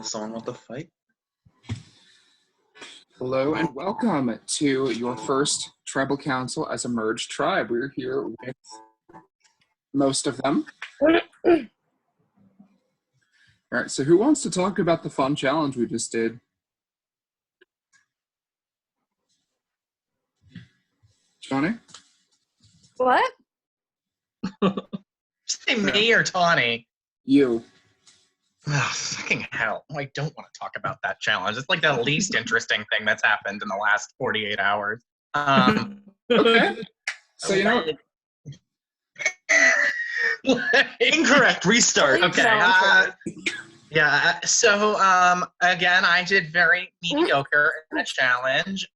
Someone want to fight? Hello and welcome to your first tribal council as a merged tribe. We're here with most of them. All right, so who wants to talk about the fun challenge we just did? Johnny? What? Say me or Tawny? You. Ugh, fucking hell. I don't want to talk about that challenge. It's like the least interesting thing that's happened in the last 48 hours. Okay. So, you know... Incorrect. Restart. Okay. Yeah. So, again, I did very mediocre in the challenge.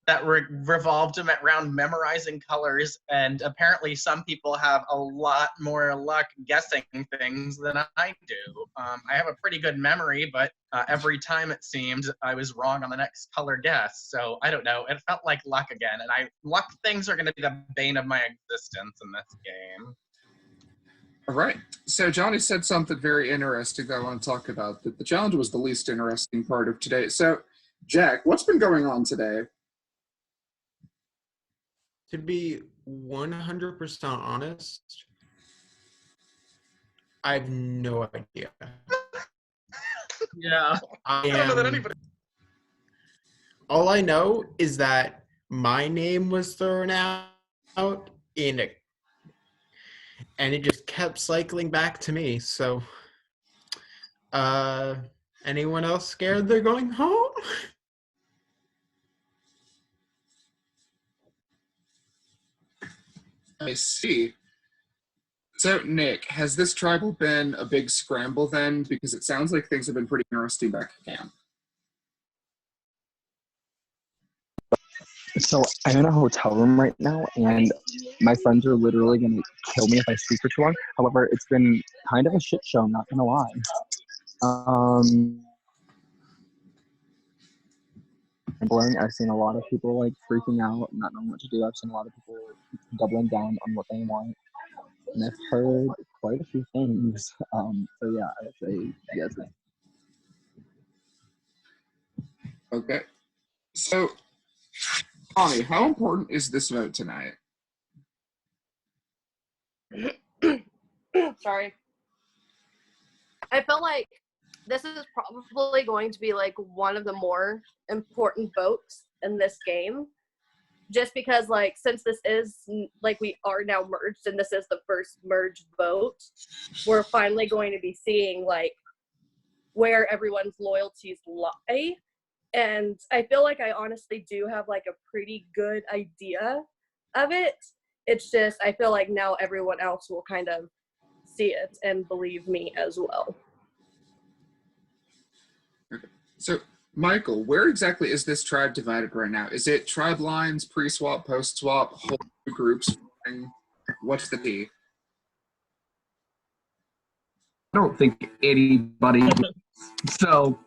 That revolved around memorizing colors, and apparently some people have a lot more luck guessing things than I do. I have a pretty good memory, but every time it seemed I was wrong on the next color guess. So I don't know. It felt like luck again, and luck things are going to be the bane of my existence in this game. All right. So Johnny said something very interesting that I want to talk about. That the challenge was the least interesting part of today. So, Jack, what's been going on today? To be 100% honest, I have no idea. Yeah. I don't know that anybody. All I know is that my name was thrown out in it, and it just kept cycling back to me. So, anyone else scared they're going home? I see. So, Nick, has this tribal been a big scramble then? Because it sounds like things have been pretty interesting back at camp. So I'm in a hotel room right now, and my friends are literally going to kill me if I speak for too long. However, it's been kind of a shit show, I'm not going to lie. I've seen a lot of people like freaking out, not knowing what to do. I've seen a lot of people doubling down on what they want, and I've heard quite a few things. So yeah, I would say yes. Okay. So, Tommy, how important is this vote tonight? Sorry. I feel like this is probably going to be like one of the more important votes in this game. Just because, like, since this is, like, we are now merged and this is the first merged vote, we're finally going to be seeing, like, where everyone's loyalties lie. And I feel like I honestly do have, like, a pretty good idea of it. It's just, I feel like now everyone else will kind of see it and believe me as well. Okay. So, Michael, where exactly is this tribe divided right now? Is it tribe lines, pre-swap, post-swap, whole new groups? What's the T? I don't think anybody. So,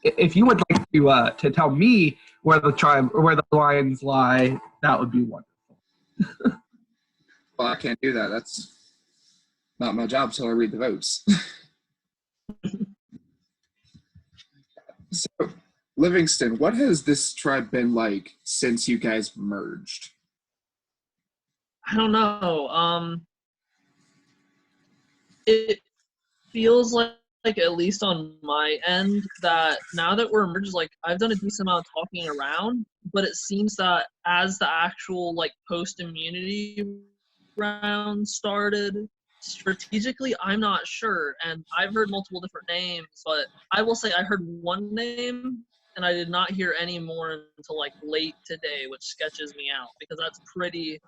if you would like to tell me where the tribe or where the lines lie, that would be wonderful. Well, I can't do that. That's not my job till I read the votes. So, Livingston, what has this tribe been like since you guys merged? I don't know. It feels like at least on my end that now that we're merged, like I've done a decent amount of talking around, but it seems that as the actual like post immunity round started, strategically I'm not sure, and I've heard multiple different names, but I will say I heard one name and I did not hear any more until like late today, which sketches me out because that's pretty,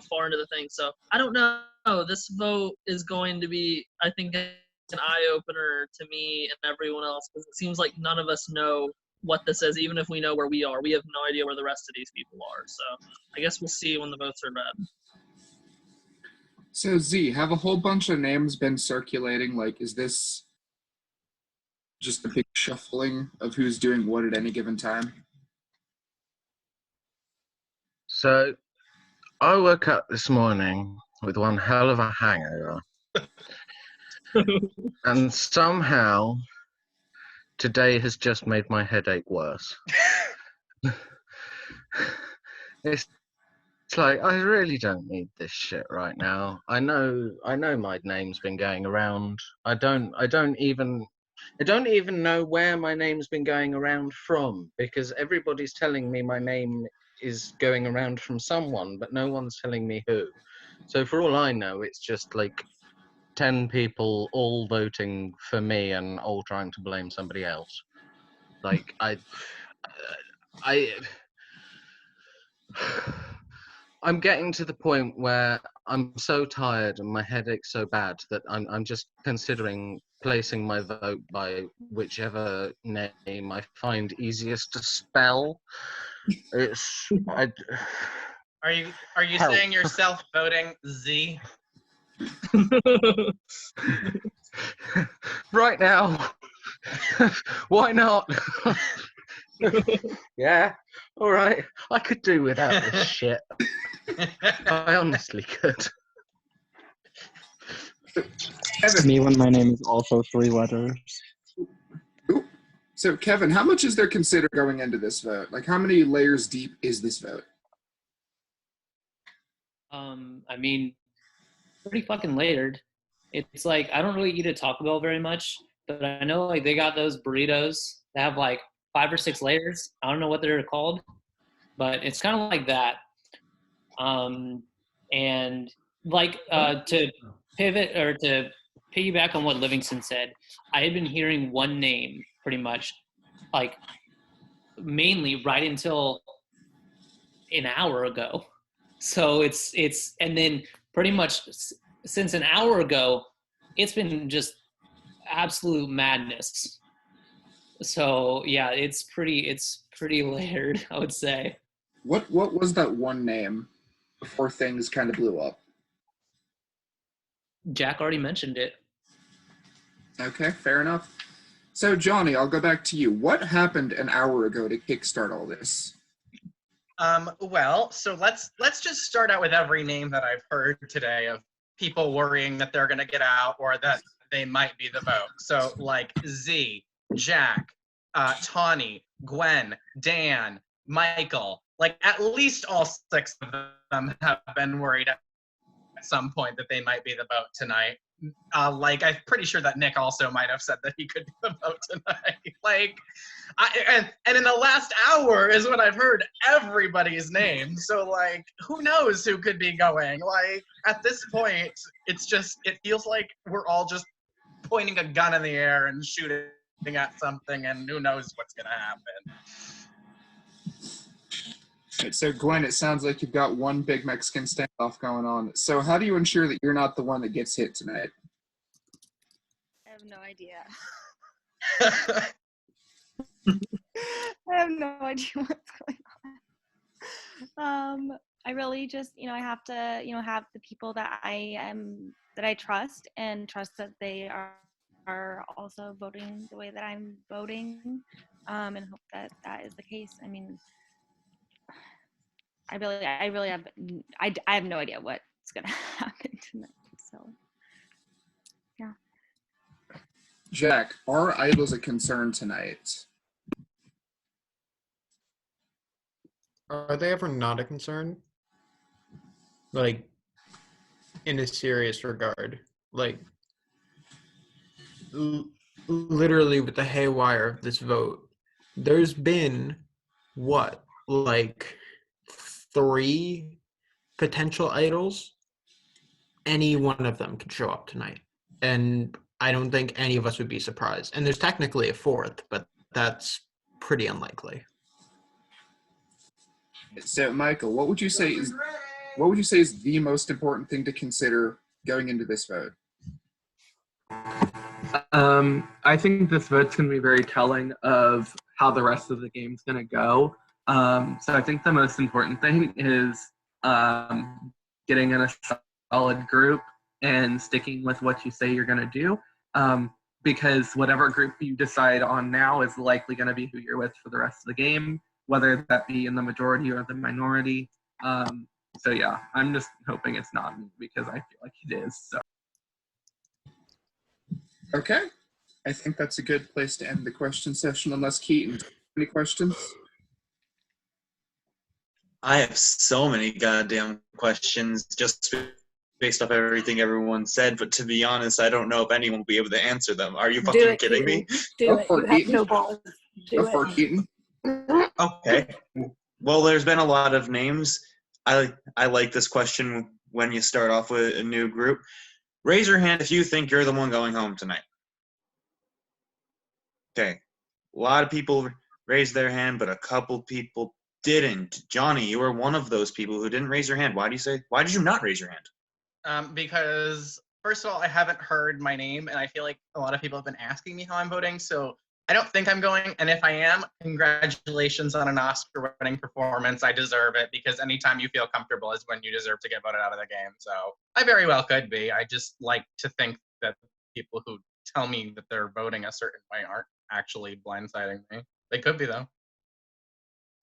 far into the thing. So I don't know. This vote is going to be, I think, an eye-opener to me and everyone else because it seems like none of us know what this is, even if we know where we are. We have no idea where the rest of these people are. So I guess we'll see when the votes are read. So, Z, have a whole bunch of names been circulating? Like, is this just a big shuffling of who's doing what at any given time? So, I woke up this morning with one hell of a hangover. And somehow, today has just made my headache worse. It's like I really don't need this shit right now. I know my name's been going around. I don't even know where my name's been going around from, because everybody's telling me my name is going around from someone, but no one's telling me who. So for all I know, it's just like 10 people all voting for me and all trying to blame somebody else. Like I I'm getting to the point where I'm so tired and my headache's so bad that I'm just considering placing my vote by whichever name I find easiest to spell. It's Are you Help. saying you're self-voting Z? Right now. Why not? Yeah, all right. I could do without this shit. I honestly could. Kevin, Me when my name is also 3 letters. so Kevin, how much is there considered going into this vote? Like, how many layers deep is this vote? I mean, pretty fucking layered. It's like I don't really eat at Taco Bell very much, but I know like they got those burritos that have like 5 or 6 layers. I don't know what they're called, but it's kind of like that. And like to pivot or to piggyback on what Livingston said, I had been hearing one name pretty much, like mainly right until an hour ago. So it's and then pretty much since an hour ago, it's been just absolute madness. So yeah, it's pretty layered, I would say. What was that one name before things kind of blew up? Jack already mentioned it. Okay, fair enough. So Johnny, I'll go back to you. What happened an hour ago to kickstart all this? Well, so let's just start out with every name that I've heard today of people worrying that they're gonna get out or that they might be the vote. So like Z, Jack, Tawny, Gwen, Dan, Michael, like at least all 6 of them have been worried at some point that they might be the vote tonight. Like I'm pretty sure that Nick also might have said that he could be the vote tonight. Like, and in the last hour is when I've heard everybody's name. So like, who knows who could be going? Like at this point, it feels like we're all just pointing a gun in the air and shooting at something, and who knows what's gonna happen. Right, so Gwen, it sounds like you've got one big Mexican standoff going on. So how do you ensure that you're not the one that gets hit tonight? I have no idea. I have no idea what's going on. I really just, I have to, have the people that I trust and trust that they are also voting the way that I'm voting, and hope that that is the case. I mean, I really have, I have no idea what's gonna happen tonight. So, yeah. Jack, are idols a concern tonight? Are they ever not a concern? Like, in a serious regard? Like, literally with the haywire of this vote, there's been, what, like 3 potential idols? Any one of them could show up tonight. And I don't think any of us would be surprised. And there's technically a 4th, but that's pretty unlikely. So Michael, what would you say is the most important thing to consider going into this vote? I think this vote's going to be very telling of how the rest of the game's going to go. So I think the most important thing is getting in a solid group and sticking with what you say you're going to do. Because whatever group you decide on now is likely going to be who you're with for the rest of the game, whether that be in the majority or the minority. So yeah, I'm just hoping it's not me because I feel like it is. So. Okay. I think that's a good place to end the question session, unless Keaton, any questions? I have so many goddamn questions just based off everything everyone said, but to be honest, I don't know if anyone will be able to answer them. Are you fucking kidding me? Do Go it. for You it, have Keaton. no balls. Go Do for it, Keaton. Okay. Well, there's been a lot of names. I like this question when you start off with a new group. Raise your hand if you think you're the one going home tonight. Okay. A lot of people raised their hand, but a couple people didn't. Johnny, you were one of those people who didn't raise your hand. Why did you not raise your hand? Because first of all, I haven't heard my name, and I feel like a lot of people have been asking me how I'm voting, so I don't think I'm going. And if I am, congratulations on an Oscar-winning performance. I deserve it, because anytime you feel comfortable is when you deserve to get voted out of the game. So I very well could be. I just like to think that people who tell me that they're voting a certain way aren't actually blindsiding me. They could be, though.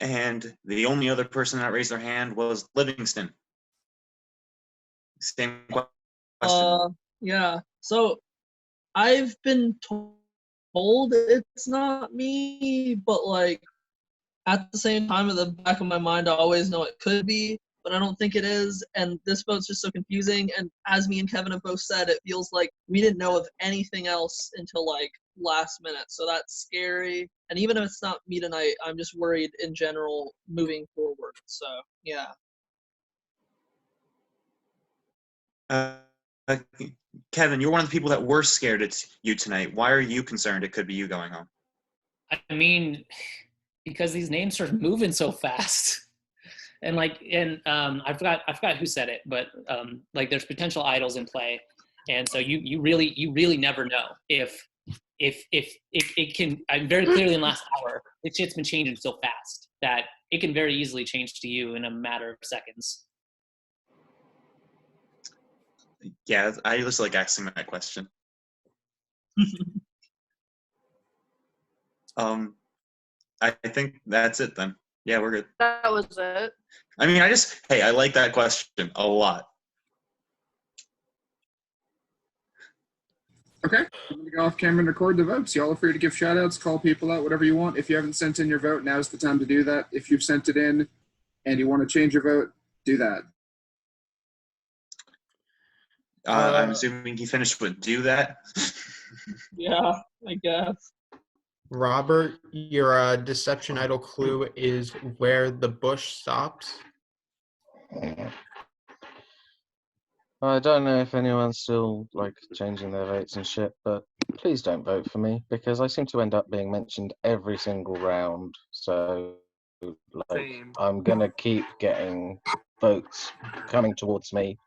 And the only other person that raised their hand was Livingston. Same question. Yeah. So I've been told it's not me, but like at the same time, at the back of my mind, I always know it could be, but I don't think it is. And this vote's just so confusing. And as me and Kevin have both said, it feels like we didn't know of anything else until like last minute. So that's scary. And even if it's not me tonight, I'm just worried in general moving forward. So yeah. Kevin, you're one of the people that were scared at you tonight. Why are you concerned it could be you going home? I mean, because these names are moving so fast. And I forgot who said it, but like there's potential idols in play, and so you really never know if it can. I'm very clearly in the last hour, this shit's been changing so fast that it can very easily change to you in a matter of seconds. Yeah, I just like asking that question. I think that's it then. Yeah, we're good. That was it. I mean, I like that question a lot. Okay. I'm going to go off camera and record the votes. Y'all are free to give shout outs, call people out, whatever you want. If you haven't sent in your vote, now's the time to do that. If you've sent it in and you want to change your vote, do that. I'm assuming he finished with do that. Yeah, I guess. Robert, your deception idol clue is where the bush stops. I don't know if anyone's still like changing their votes and shit, but please don't vote for me because I seem to end up being mentioned every single round. So like I'm gonna keep getting votes coming towards me.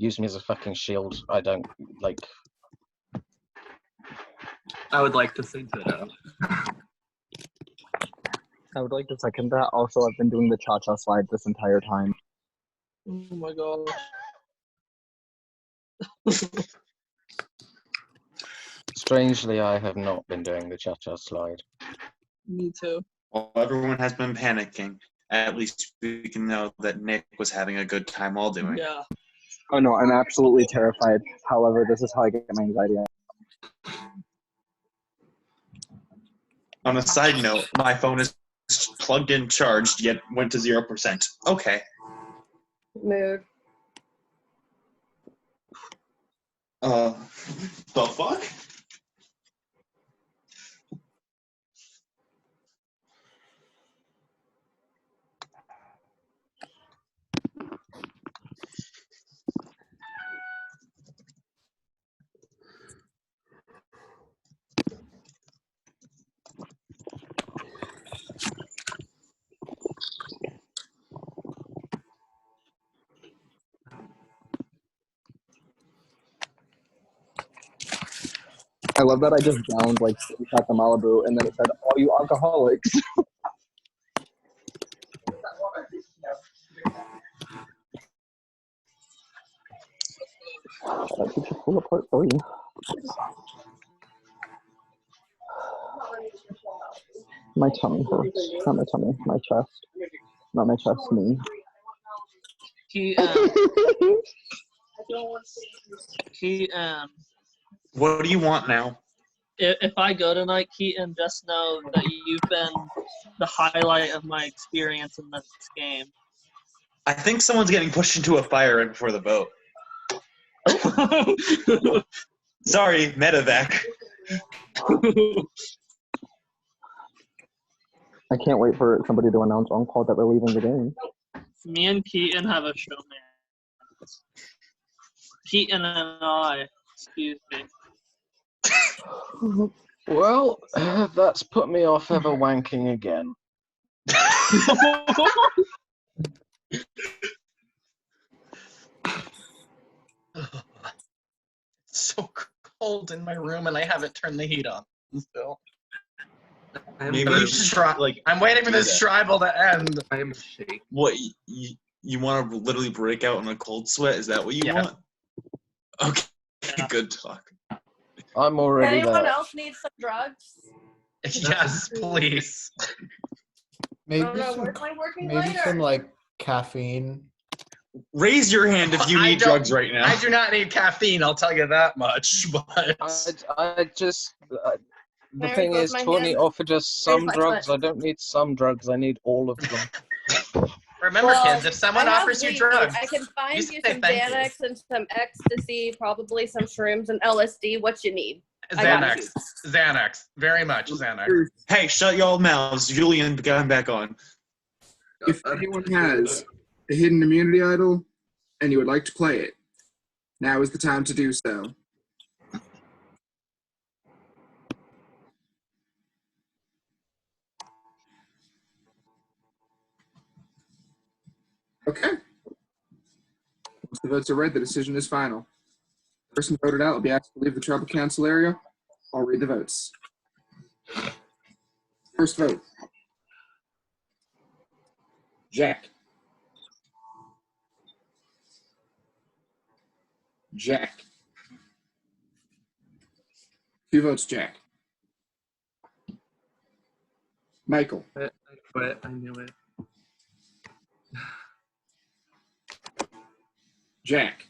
Use me as a fucking shield. I don't like. I would like to say ditto. I would like to second that. Also, I've been doing the cha-cha slide this entire time. Oh my gosh. Strangely, I have not been doing the cha-cha slide. Me too. Well, everyone has been panicking. At least we can know that Nick was having a good time while doing it. Yeah. Oh no, I'm absolutely terrified. However, this is how I get my anxiety out. On a side note, my phone is plugged in, charged, yet went to 0%. Okay. Mood. The fuck? I love that I just downed like 3 shots of Malibu and then it said, all you alcoholics. That keeps you pull apart for you. My tummy hurts. Not my tummy, my chest. Not my chest, me. He What do you want now? If I go tonight, Keaton, just know that you've been the highlight of my experience in this game. I think someone's getting pushed into a fire right before the vote. Sorry, medevac. I can't wait for somebody to announce on call that they're leaving the game. Me and Keaton have a showman. Keaton and I, excuse me. Well, that's put me off ever wanking again. It's so cold in my room, and I haven't turned the heat on. Still. Maybe you should try, like, I'm waiting for do this that. tribal to end. I am shaking. What, you want to literally break out in a cold sweat? Is that what you Yeah. want? Okay, Yeah. good talk. I'm already Anyone there. else need some drugs? Yes, please. I Maybe don't know, some, where's my working maybe lighter? some like caffeine. Raise your hand if you I need don't- drugs right now. I do not need caffeine, I'll tell you that much. But I just. The Mary, thing both is, my 20 hands. offered us some my drugs. foot. I don't need some drugs. I need all of them. remember, Well, kids, if someone I have offers you weed. drugs, I can find you you say some thank you. Xanax and some ecstasy, probably some shrooms and LSD. What you need? I got Xanax. Xanax. Very much Xanax. Hey, shut y'all mouths. Julian, got him back on. If anyone has a hidden immunity idol and you would like to play it, now is the time to do so. Okay. Once the votes are read, the decision is final. The person voted out will be asked to leave the tribal council area. I'll read the votes. First vote. Jack. Jack. 2 votes, Jack. Michael. I quit. I knew it. Jack.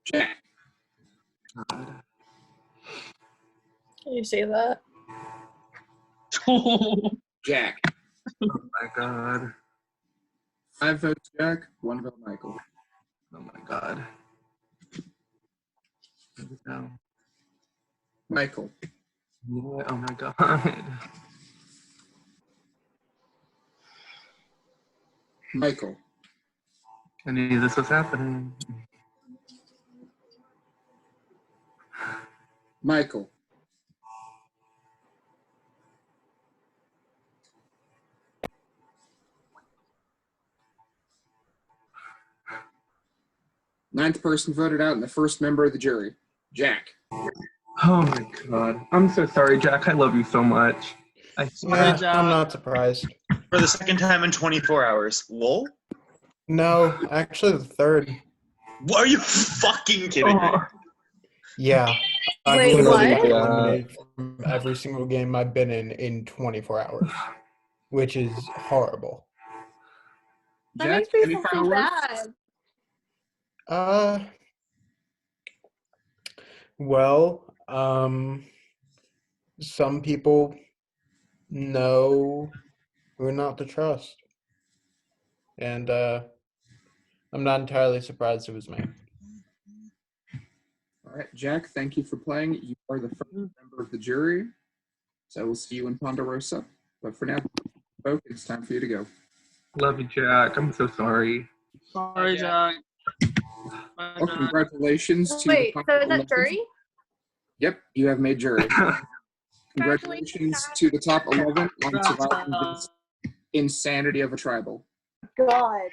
Jack. God. Can you see that? Jack. Oh my God. 5 votes, Jack. 1 vote, Michael. Oh my God. Here we go. Michael. You know what? Oh my God. Michael. I knew this was happening. Michael. Ninth person voted out and the first member of the jury. Jack. Oh my God. I'm so sorry, Jack. I love you so much. I Yeah, Jack. I'm not surprised. For the second time in 24 hours. Lol? No, actually the third. What, are you fucking kidding me? Oh, Yeah. I've Wait, literally what? been eliminated from every single game I've been in 24 hours, which is horrible. That Jack, makes me any feel final so words? bad. Well, some people know who not to trust. And I'm not entirely surprised it was me. All right, Jack, thank you for playing. You are the first member of the jury. So we'll see you in Ponderosa. But for now, Oak, it's time for you to go. love you, Jack. I'm so sorry. Sorry, Jack. Bye, Well, Jack. congratulations to Wait, the so top is that 11. jury? Yep, you have made jury. Congratulations to the top 11 on surviving this insanity of a tribal. God.